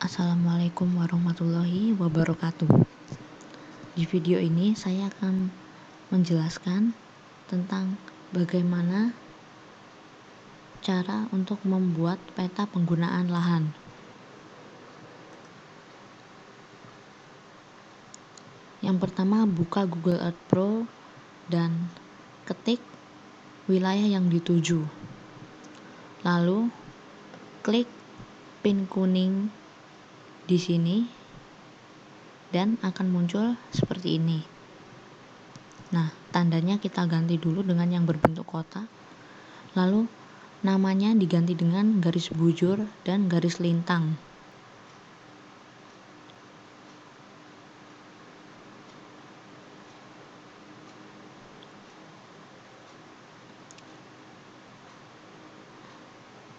Assalamualaikum warahmatullahi wabarakatuh. Di video ini saya akan menjelaskan tentang bagaimana cara untuk membuat peta penggunaan lahan. Yang pertama, buka Google Earth Pro dan ketik wilayah yang dituju. Lalu klik pin kuning di sini dan akan muncul seperti ini. Nah, tandanya kita ganti dulu dengan yang berbentuk kotak. Lalu namanya diganti dengan garis bujur dan garis lintang.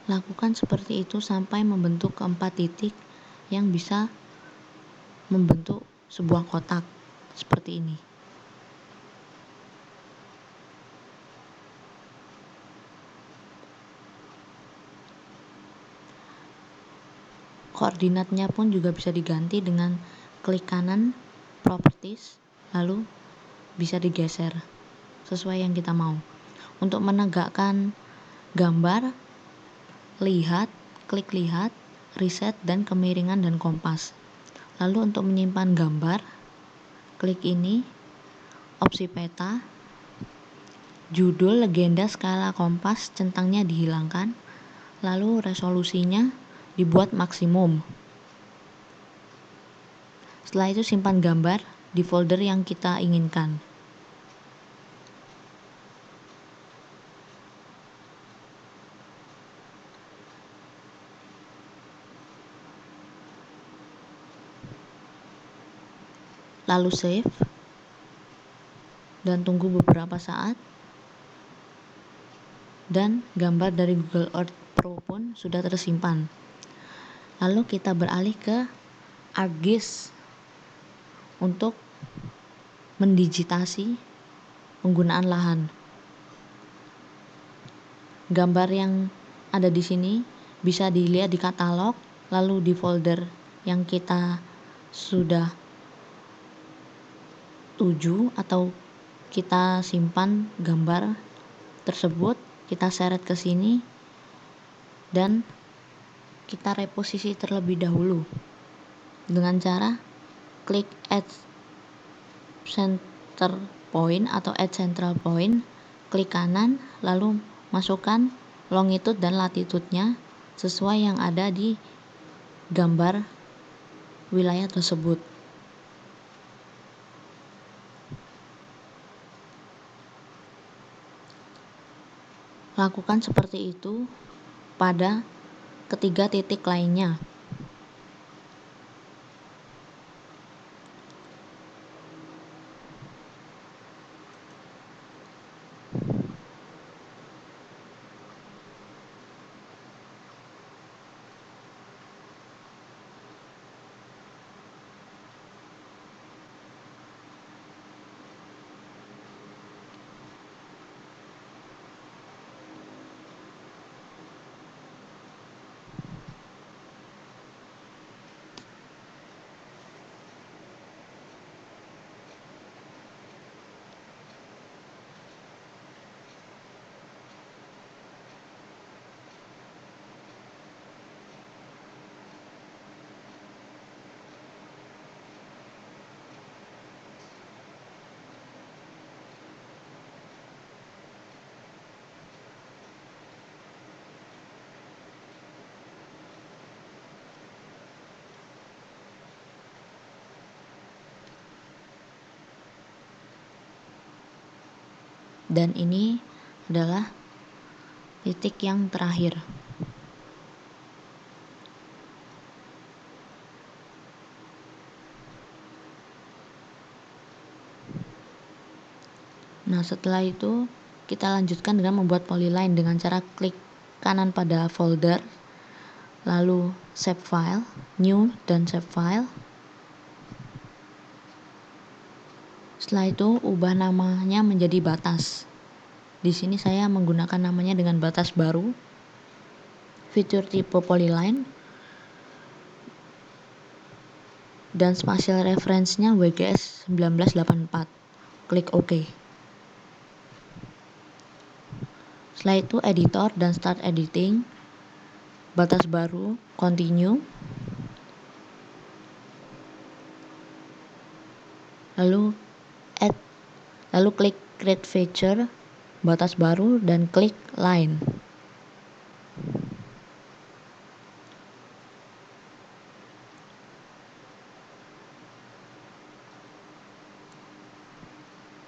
Lakukan seperti itu sampai membentuk keempat titik yang bisa membentuk sebuah kotak seperti ini. Koordinatnya pun juga bisa diganti dengan klik kanan properties, lalu bisa digeser sesuai yang kita mau. Untuk menegakkan gambar, klik lihat, reset, dan kemiringan dan kompas. Lalu untuk menyimpan gambar, klik ini, opsi peta, judul legenda skala kompas centangnya dihilangkan, lalu resolusinya dibuat maksimum. Setelah itu simpan gambar di folder yang kita inginkan. Lalu save dan tunggu beberapa saat, dan gambar dari Google Earth Pro pun sudah tersimpan. Lalu kita beralih ke ArcGIS untuk mendigitasi penggunaan lahan. Gambar yang ada di sini bisa dilihat di katalog, lalu di folder yang kita sudah tuju atau kita simpan gambar tersebut, kita seret ke sini dan kita reposisi terlebih dahulu dengan cara klik add center point atau add central point, klik kanan, lalu masukkan longitude dan latitude-nya sesuai yang ada di gambar wilayah tersebut. Lakukan seperti itu pada ketiga titik lainnya. Dan ini adalah titik yang terakhir. Nah, setelah itu kita lanjutkan dengan membuat polyline dengan cara klik kanan pada folder, lalu save file, new, dan save file. Setelah itu ubah namanya menjadi batas. Di sini saya menggunakan namanya dengan batas baru, fitur tipe polyline. dan spasial reference-nya WGS 1984. Klik OK. Setelah itu editor dan start editing. Batas baru, continue. Lalu klik create feature, batas baru, dan klik line.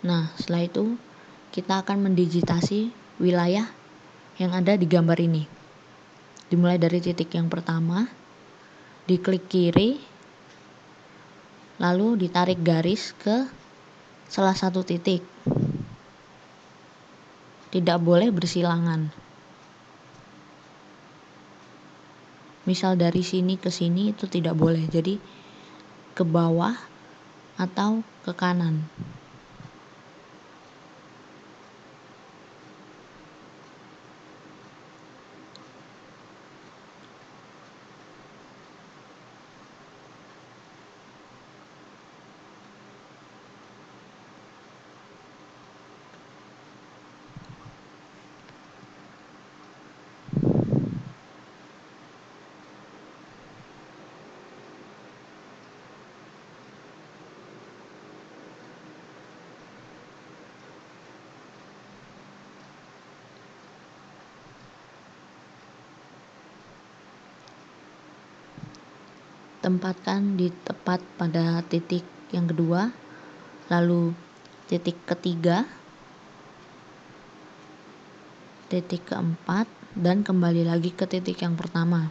Nah, setelah itu kita akan mendigitasi wilayah yang ada di gambar ini. Dimulai dari titik yang pertama, diklik kiri, lalu ditarik garis ke salah satu titik. Tidak boleh bersilangan. Misal dari sini ke sini itu tidak boleh, jadi ke bawah atau ke kanan. Tempatkan di tepat pada titik yang kedua, lalu titik ketiga, titik keempat, dan kembali lagi ke titik yang pertama.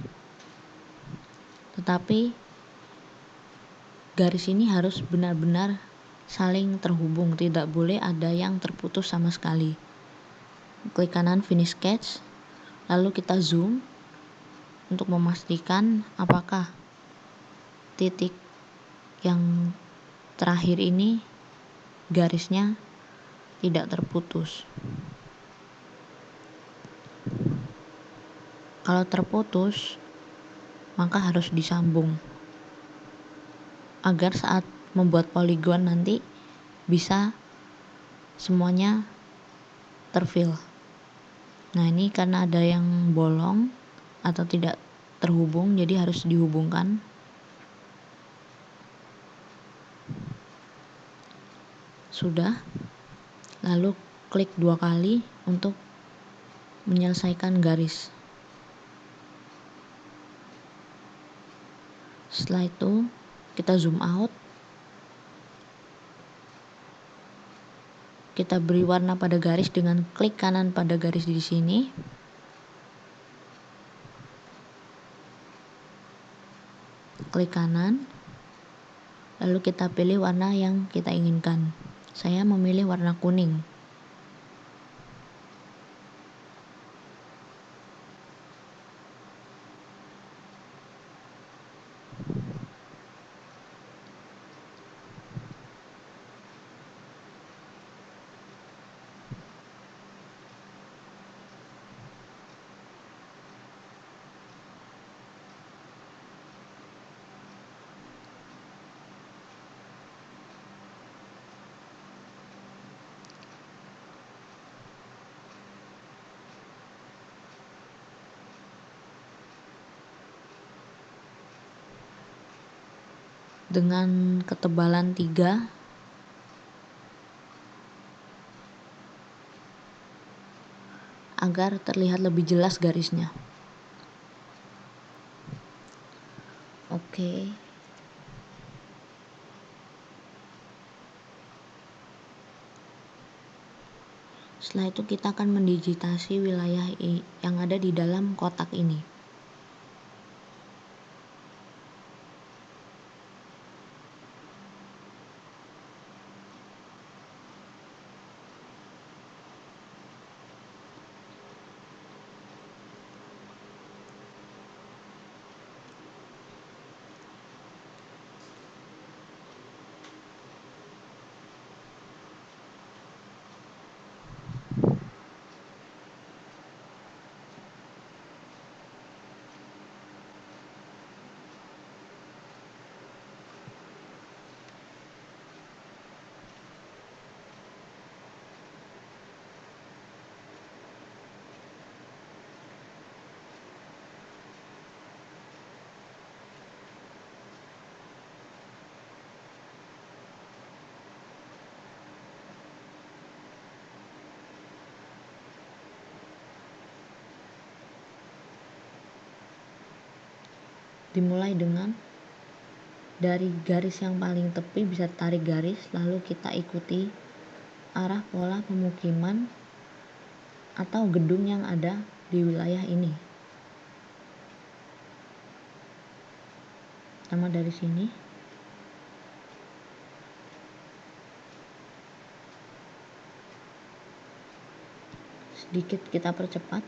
Tetapi garis ini harus benar-benar saling terhubung, tidak boleh ada yang terputus sama sekali. Klik kanan finish sketch, lalu kita zoom untuk memastikan apakah titik yang terakhir ini garisnya tidak terputus. Kalau terputus, maka harus disambung agar saat membuat poligon nanti bisa semuanya terfill. Nah, ini karena ada yang bolong atau tidak terhubung, jadi harus dihubungkan. Sudah, lalu klik 2 kali untuk menyelesaikan garis. Setelah itu kita zoom out, kita beri warna pada garis dengan klik kanan pada garis di sini. Klik kanan, lalu kita pilih warna yang kita inginkan. Saya memilih warna kuning. Dengan ketebalan 3, agar terlihat lebih jelas garisnya. Oke. Setelah itu kita akan mendigitasi wilayah yang ada di dalam kotak ini. dimulai dengan dari garis yang paling tepi bisa tarik garis, lalu kita ikuti arah pola pemukiman atau gedung yang ada di wilayah ini. Pertama dari sini, sedikit kita percepat.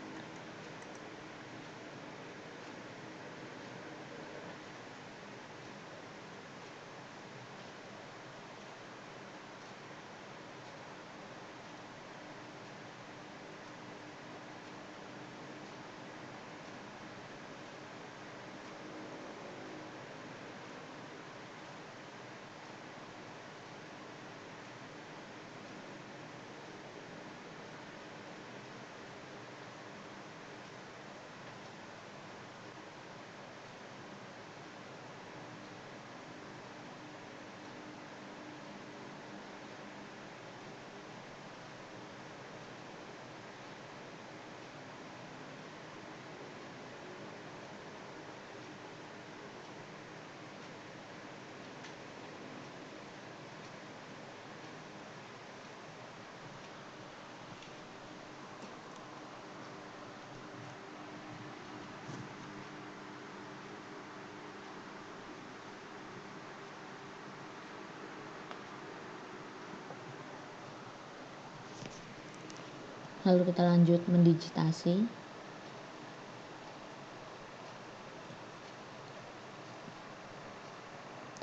Lalu kita lanjut mendigitasi.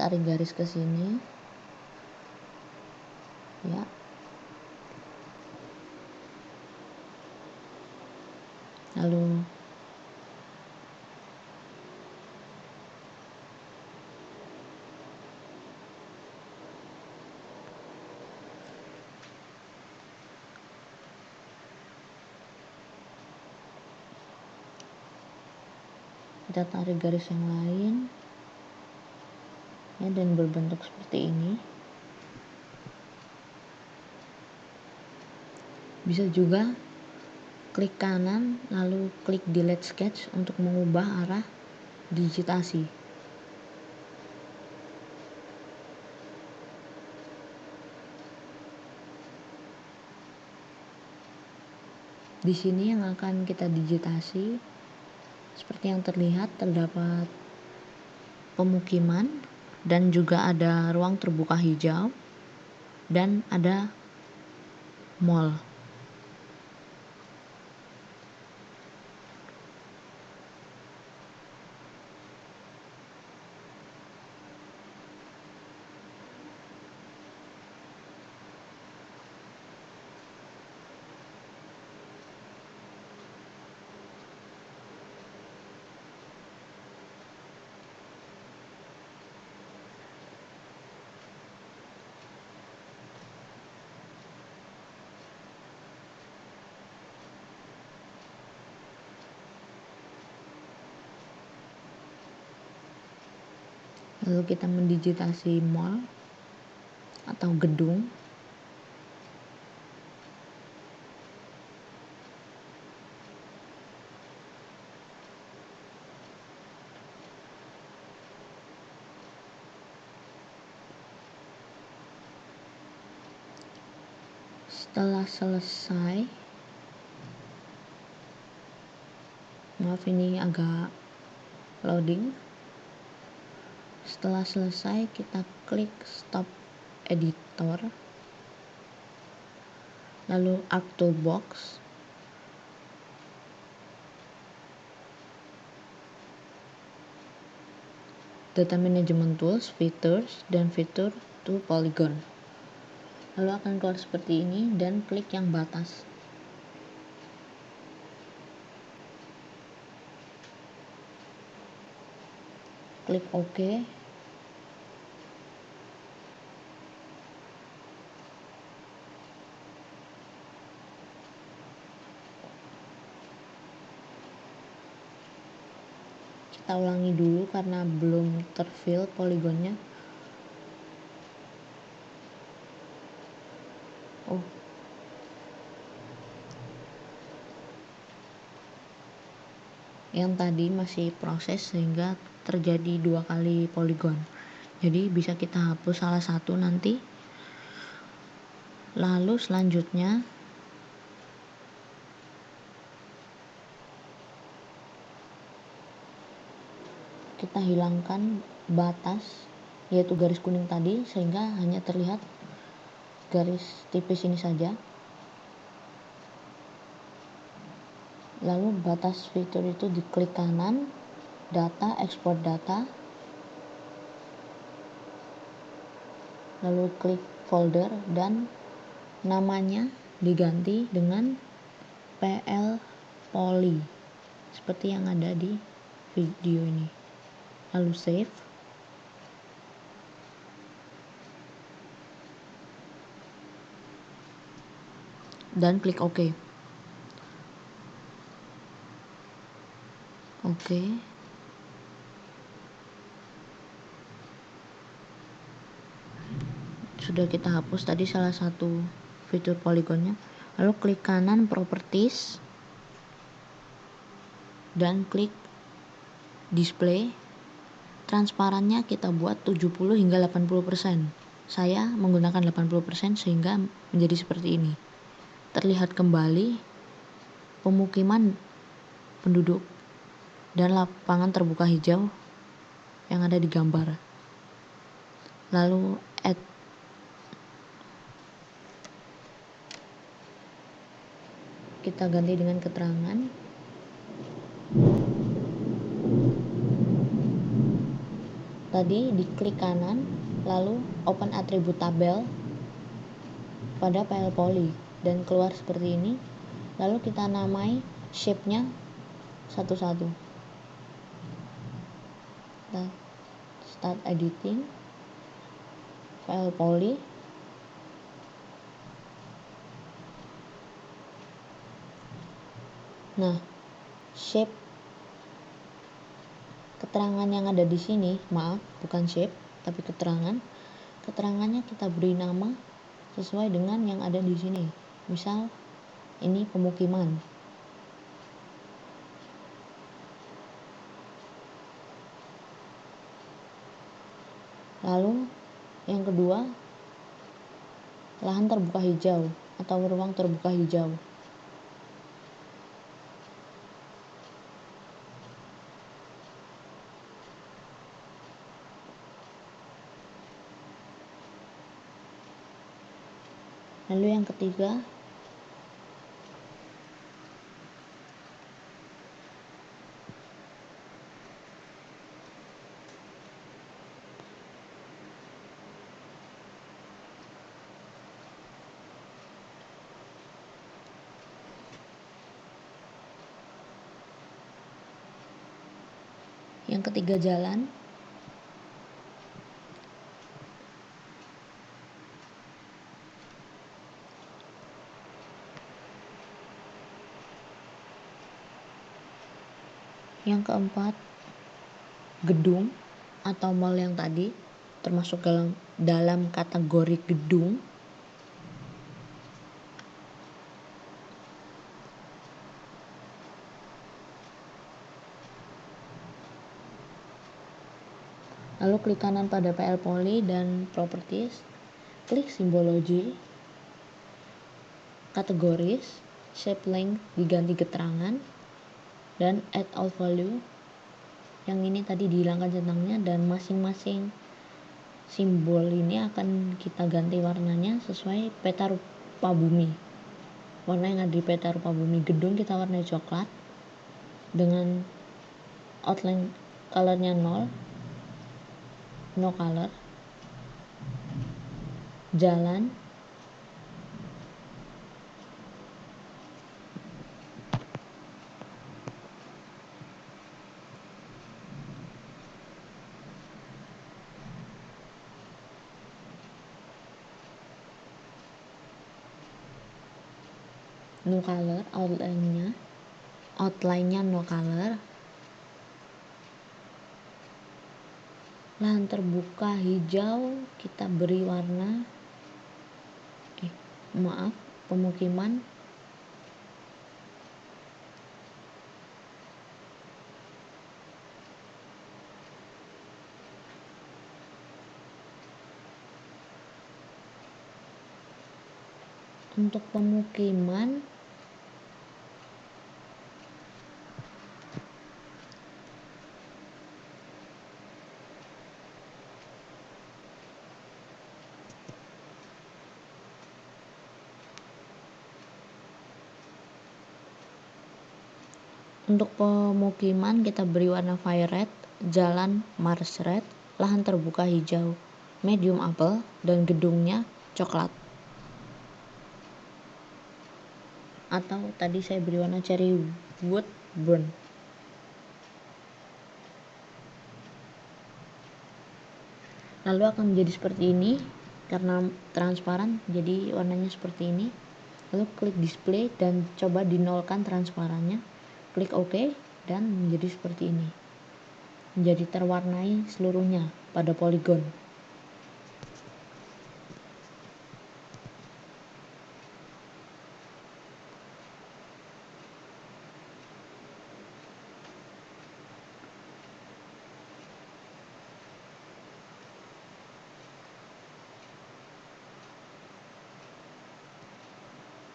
Tarik garis ke sini. Ya. Lalu kita tarik garis yang lain ya, dan berbentuk seperti ini. Bisa juga klik kanan lalu klik delete sketch untuk mengubah arah digitasi. Di sini yang akan kita digitasi, seperti yang terlihat terdapat pemukiman dan juga ada ruang terbuka hijau dan ada mall. Lalu kita mendigitasi mall atau gedung. Setelah selesai, maaf ini agak loading. Setelah selesai, kita klik stop editor, lalu Arc Toolbox, Data Management Tools, Features, dan Fitur to Polygon. Lalu akan keluar seperti ini dan klik yang batas. Klik OK. Kita ulangi dulu karena belum terfill poligonnya. Oh, yang tadi masih proses sehingga terjadi 2 kali poligon. Jadi bisa kita hapus salah satu nanti. Lalu selanjutnya kita hilangkan batas, yaitu garis kuning tadi, sehingga hanya terlihat garis tipis ini saja. Lalu batas fitur itu diklik kanan, data, export data, lalu klik folder dan namanya diganti dengan PL Poly seperti yang ada di video ini. Lalu save. Dan klik OK. Oke. Sudah kita hapus tadi salah satu fitur poligonnya. Lalu klik kanan properties dan klik display. Transparannya kita buat 70 hingga 80%. Saya menggunakan 80% sehingga menjadi seperti ini. Terlihat kembali pemukiman penduduk dan lapangan terbuka hijau yang ada di gambar. Lalu add. Kita ganti dengan keterangan. Tadi diklik kanan, lalu open atribut tabel pada PL Poly dan keluar seperti ini. Lalu kita namai shape-nya satu-satu. Kita start editing PL Poly. Nah, shape keterangan yang ada di sini, maaf, bukan shape, tapi keterangan. Keterangannya kita beri nama sesuai dengan yang ada di sini. Misal, ini pemukiman. Lalu, yang kedua, lahan terbuka hijau atau ruang terbuka hijau. Lalu yang ketiga, jalan. Yang keempat, gedung atau mall yang tadi termasuk dalam kategori gedung. Lalu klik kanan pada PL Poly dan Properties, klik simbologi, kategoris, shape length diganti keterangan, dan add all value. Yang ini tadi dihilangkan centangnya dan masing-masing simbol ini akan kita ganti warnanya sesuai peta rupa bumi. Warna yang ada di peta rupa bumi gedung kita warnai coklat dengan outline colornya 0, no color. Jalan no color, outline-nya no color. Lahan terbuka hijau kita beri warna pemukiman Untuk pemukiman kita beri warna violet, jalan Mars red, lahan terbuka hijau, medium apple, dan gedungnya coklat. Atau tadi saya beri warna cherry wood brown. Lalu akan menjadi seperti ini karena transparan, jadi warnanya seperti ini. Lalu klik display dan coba dinolkan transparannya. Klik OK dan menjadi seperti ini. Menjadi terwarnai seluruhnya pada poligon.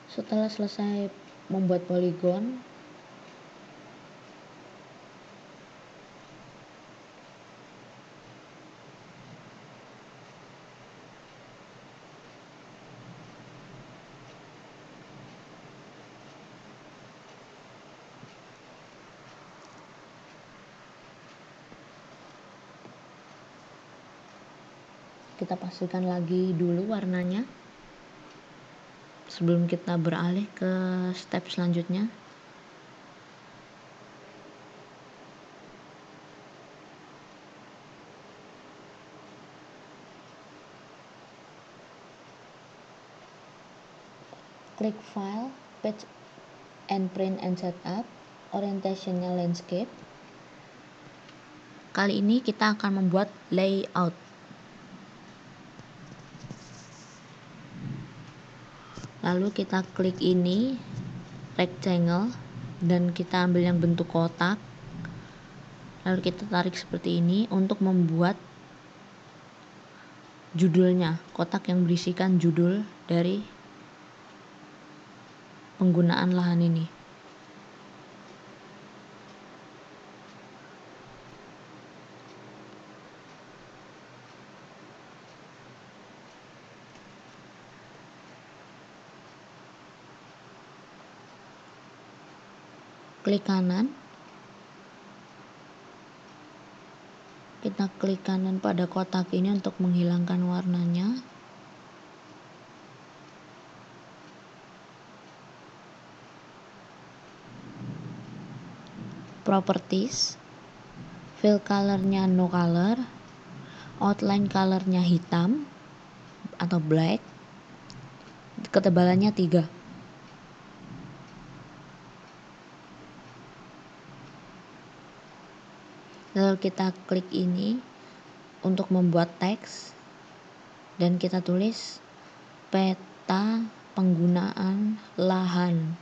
Setelah selesai membuat poligon, kita pastikan lagi dulu warnanya sebelum kita beralih ke step selanjutnya. Klik file, patch and print and setup, orientationnya landscape. Kali ini kita akan membuat layout. Lalu kita klik ini rectangle dan kita ambil yang bentuk kotak. Lalu kita tarik seperti ini untuk membuat judulnya, kotak yang berisikan judul dari penggunaan lahan ini. Klik kanan. Kita klik kanan pada kotak ini untuk menghilangkan warnanya. Properties. Fill colornya no color. Outline colornya hitam atau black. Ketebalannya 3. Lalu kita klik ini untuk membuat teks dan kita tulis peta penggunaan lahan.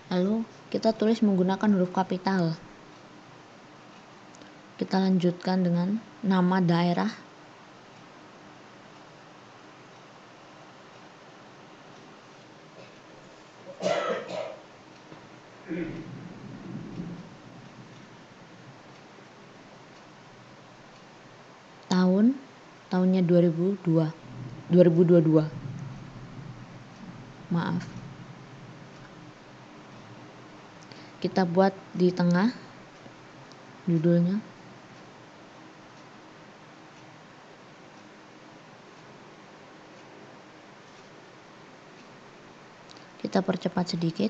Lalu kita tulis menggunakan huruf kapital. Kita lanjutkan dengan nama daerah. Tahunnya 2022. Maaf. Kita buat di tengah judulnya. Kita percepat sedikit.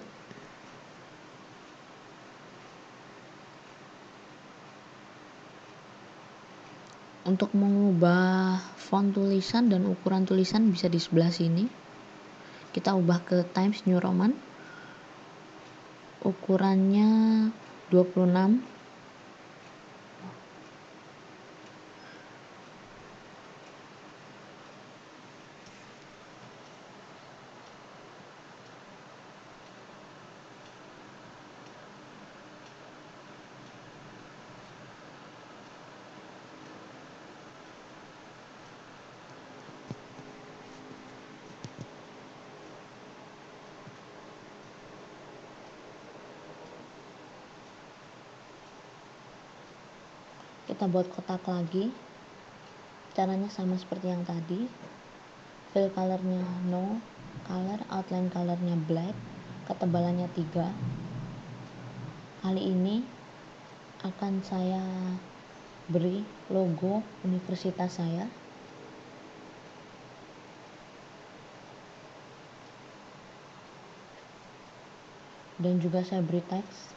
Untuk mengubah font tulisan dan ukuran tulisan bisa di sebelah sini. Kita ubah ke Times New Roman. ukurannya 26. Kita buat kotak lagi, caranya sama seperti yang tadi. Fill colornya no color, outline colornya black, ketebalannya 3. Kali ini akan saya beri logo universitas saya, dan juga saya beri teks.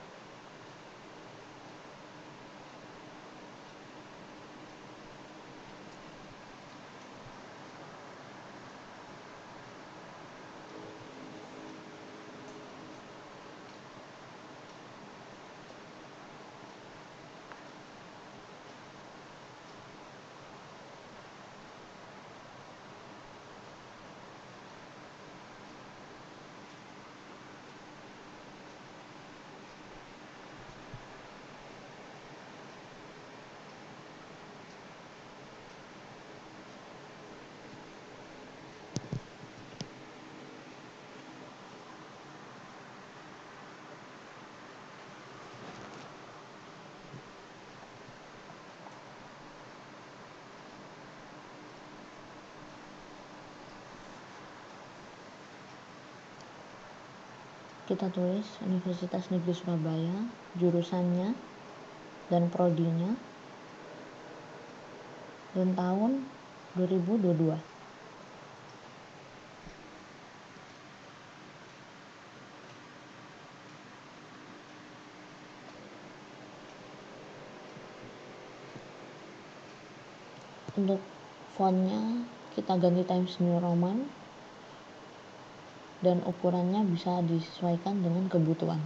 Kita tulis Universitas Negeri Surabaya, jurusannya dan prodinya, dan tahun 2022. Untuk fontnya kita ganti Times New Roman, dan ukurannya bisa disesuaikan dengan kebutuhan.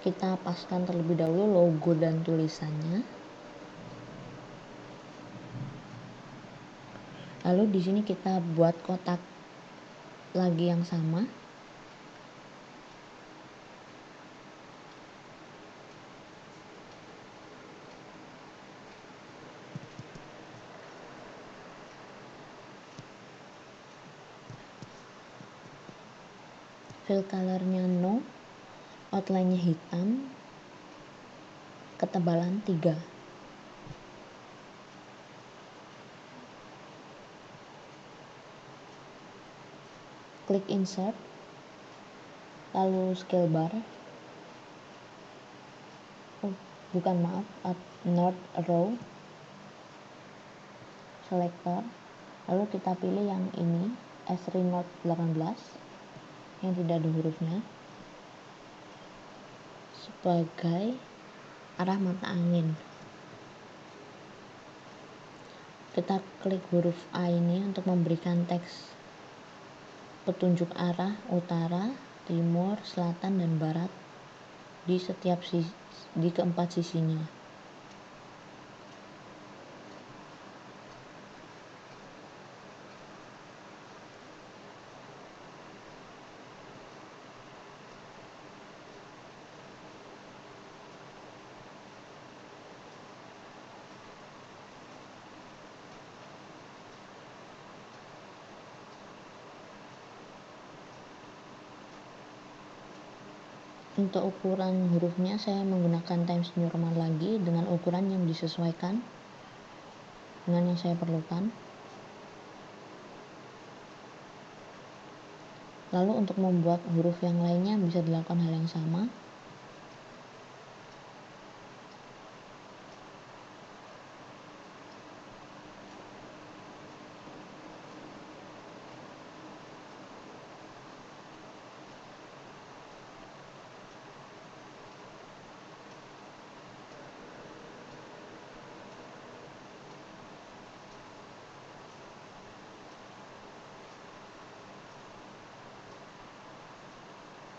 Kita paskan terlebih dahulu logo dan tulisannya. Lalu di sini kita buat kotak lagi yang sama. Fill colornya no, outline-nya hitam, ketebalan 3. Klik insert, lalu scale bar, north row, selector, lalu kita pilih yang ini, S3 Note 18, yang tidak ada hurufnya, sebagai arah mata angin. Kita klik huruf A ini untuk memberikan teks petunjuk arah utara, timur, selatan, dan barat di keempat sisinya. Untuk ukuran hurufnya saya menggunakan Times New Roman lagi dengan ukuran yang disesuaikan dengan yang saya perlukan. Lalu untuk membuat huruf yang lainnya bisa dilakukan hal yang sama.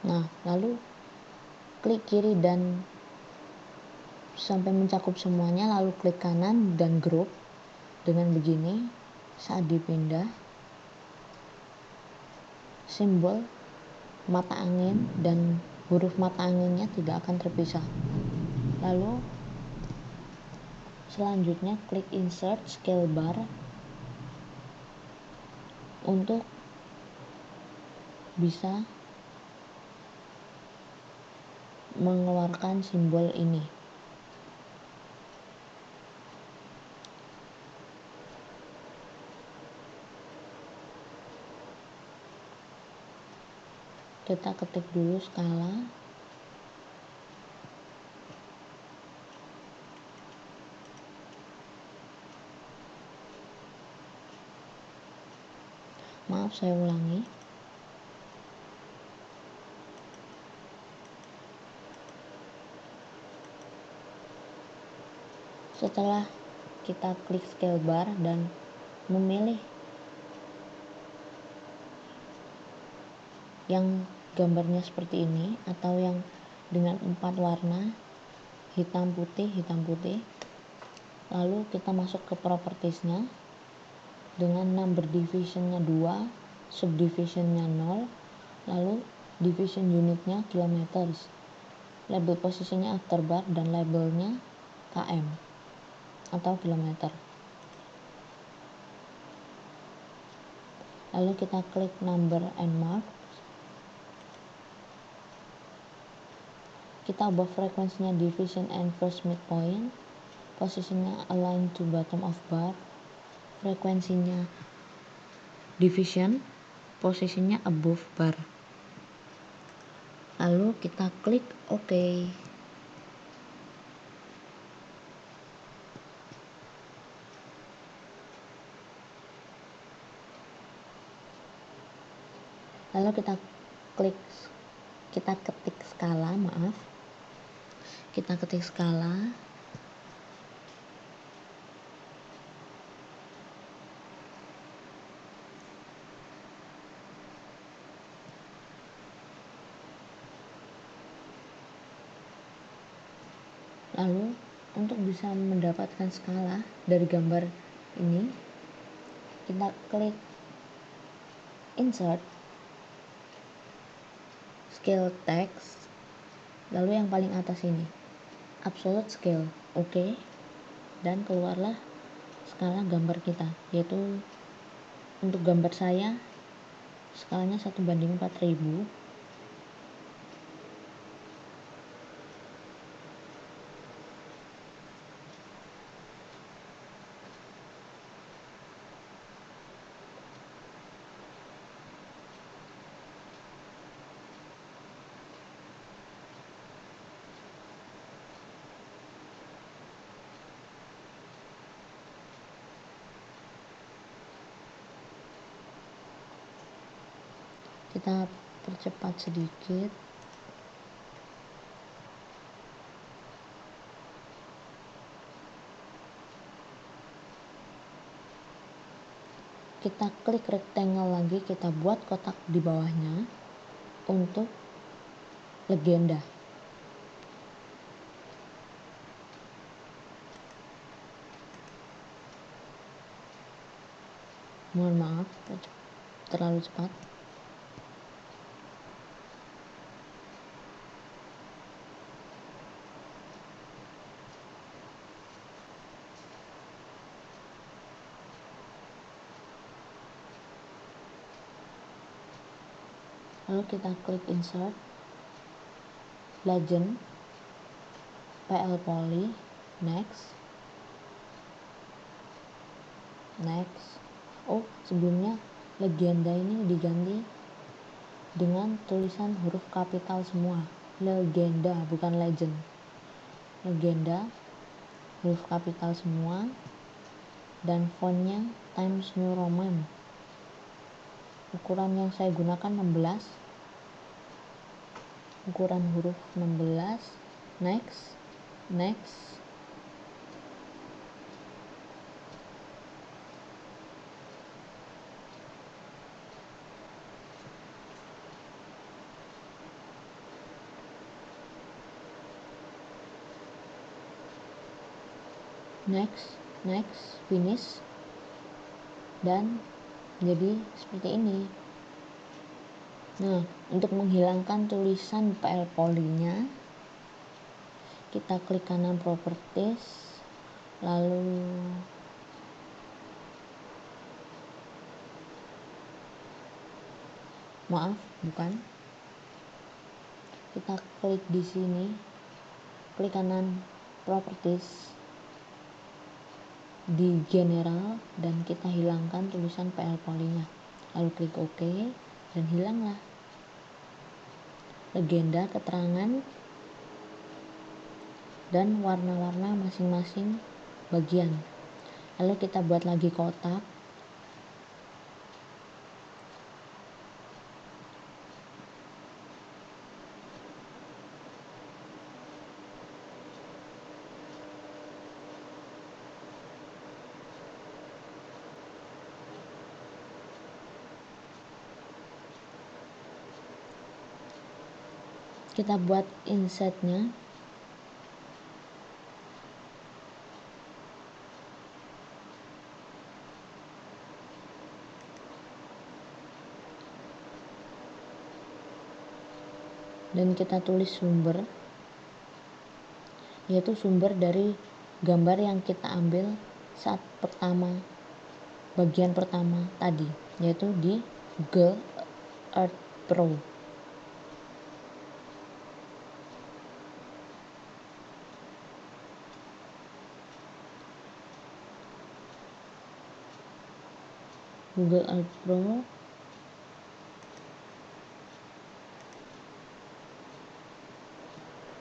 Nah, lalu klik kiri dan sampai mencakup semuanya, lalu klik kanan dan group. Dengan begini, saat dipindah, simbol mata angin dan huruf mata anginnya tidak akan terpisah. Lalu selanjutnya klik insert scale bar untuk bisa mengeluarkan simbol ini. Kita ketik dulu skala. Maaf, saya ulangi. Setelah kita klik scale bar dan memilih yang gambarnya seperti ini atau yang dengan 4 warna hitam putih, lalu kita masuk ke propertiesnya dengan number divisionnya 2, subdivisionnya 0, lalu division unitnya kilometers, label posisinya afterbar, dan labelnya km atau kilometer. Lalu kita klik number and mark. Kita ubah frekuensinya division and first midpoint, posisinya align to bottom of bar, frekuensinya division, posisinya above bar. Lalu kita klik OK. Lalu kita ketik skala, Kita ketik skala. Lalu untuk bisa mendapatkan skala dari gambar ini, kita klik insert scale text, lalu yang paling atas ini absolute scale, oke, dan keluarlah skala gambar kita, yaitu untuk gambar saya skalanya 1:4000. Kita percepat sedikit. Kita klik rectangle lagi, kita buat kotak di bawahnya untuk legenda. Mohon maaf, terlalu cepat. Lalu kita klik insert, legend, PL Poly, next. Oh, sebelumnya legenda ini diganti dengan tulisan huruf kapital semua. Legenda, bukan legend. Legenda, huruf kapital semua, dan fontnya Times New Roman. Ukuran yang saya gunakan 16, ukuran huruf 16, next. next, finish, dan jadi seperti ini. Nah, untuk menghilangkan tulisan PL Poly-nya, kita klik kanan properties, lalu kita klik di sini, klik kanan properties di general, dan kita hilangkan tulisan PL Poly-nya, lalu klik OK, dan hilanglah legenda, keterangan, dan warna-warna masing-masing bagian. Lalu kita buat lagi kotak. Kita buat insetnya. Dan kita tulis sumber, yaitu sumber dari gambar yang kita ambil saat bagian pertama tadi, yaitu di Google Earth Pro. Google Earth Pro,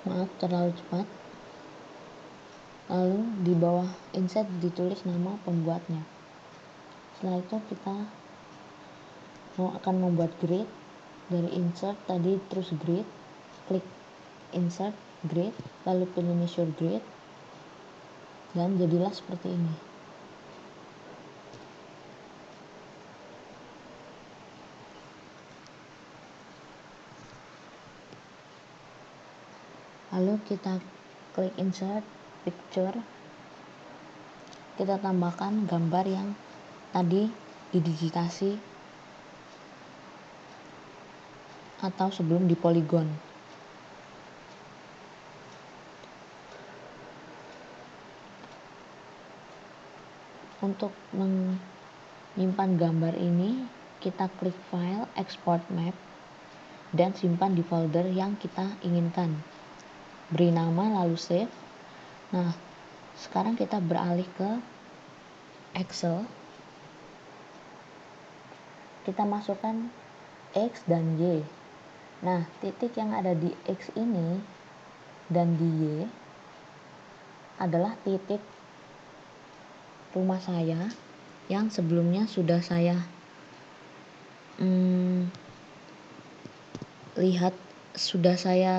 maaf terlalu cepat. Lalu di bawah inset ditulis nama pembuatnya. Setelah itu kita akan membuat grid. Dari insert tadi terus grid, klik insert grid, lalu pilih measure grid, dan jadilah seperti ini. Lalu kita klik insert picture, kita tambahkan gambar yang tadi didigitasi atau sebelum di polygon. Untuk menyimpan gambar ini, kita klik file, export map, dan simpan di folder yang kita inginkan. Beri nama lalu save. Nah, sekarang kita beralih ke Excel. Kita masukkan X dan Y. Nah, titik yang ada di X ini dan di Y adalah titik rumah saya yang sebelumnya sudah saya sudah saya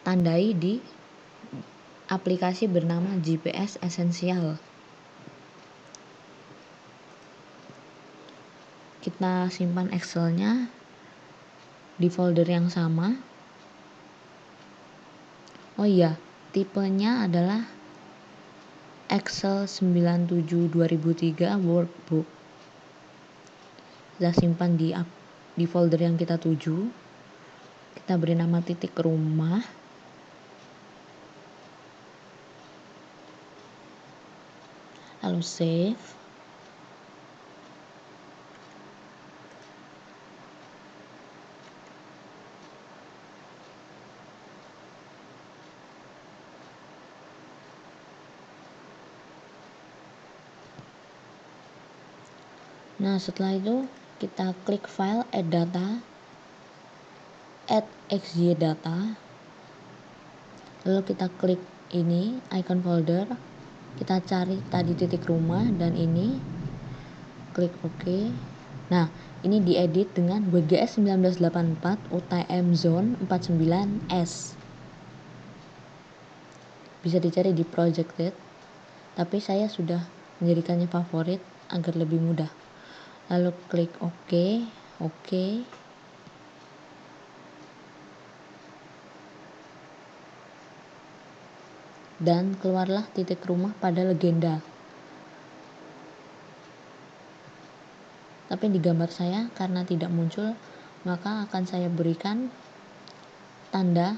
tandai di aplikasi bernama GPS Essential. Kita simpan Excel-nya di folder yang sama. Oh iya, tipenya adalah Excel 97 2003 workbook. Kita simpan di folder yang kita tuju. Kita beri nama titik rumah. Lalu save. Nah, setelah itu kita klik file, add data, add xy data. Lalu kita klik ini icon folder, kita cari tadi titik rumah dan ini, klik OK. Nah, ini diedit dengan WGS 1984 UTM Zone 49S. Bisa dicari di projected, tapi saya sudah menjadikannya favorit agar lebih mudah. Lalu klik OK, OK. dan keluarlah titik rumah pada legenda. Tapi di gambar saya karena tidak muncul, maka akan saya berikan tanda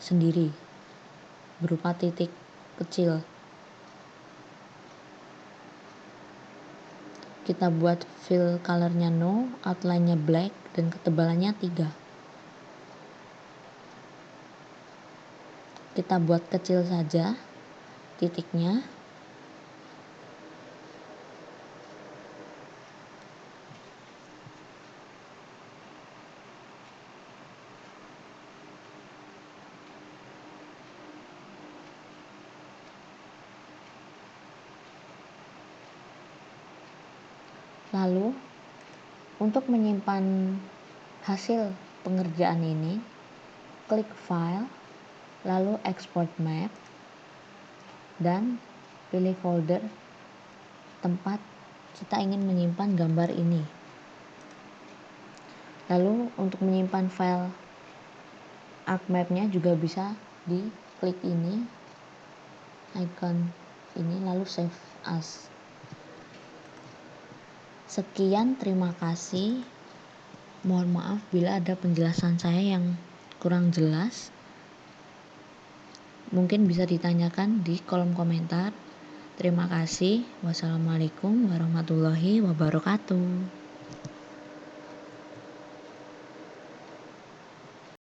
sendiri berupa titik kecil. Kita buat fill colornya no, outline-nya black, dan ketebalannya 3. Kita buat kecil saja titiknya. Lalu untuk menyimpan hasil pengerjaan ini, klik file, lalu export map, dan pilih folder tempat kita ingin menyimpan gambar ini. Lalu untuk menyimpan file ArcMap-nya juga bisa diklik ini, icon ini, lalu save as. Sekian, terima kasih. Mohon maaf bila ada penjelasan saya yang kurang jelas. Mungkin bisa ditanyakan di kolom komentar. Terima kasih. Wassalamualaikum warahmatullahi wabarakatuh.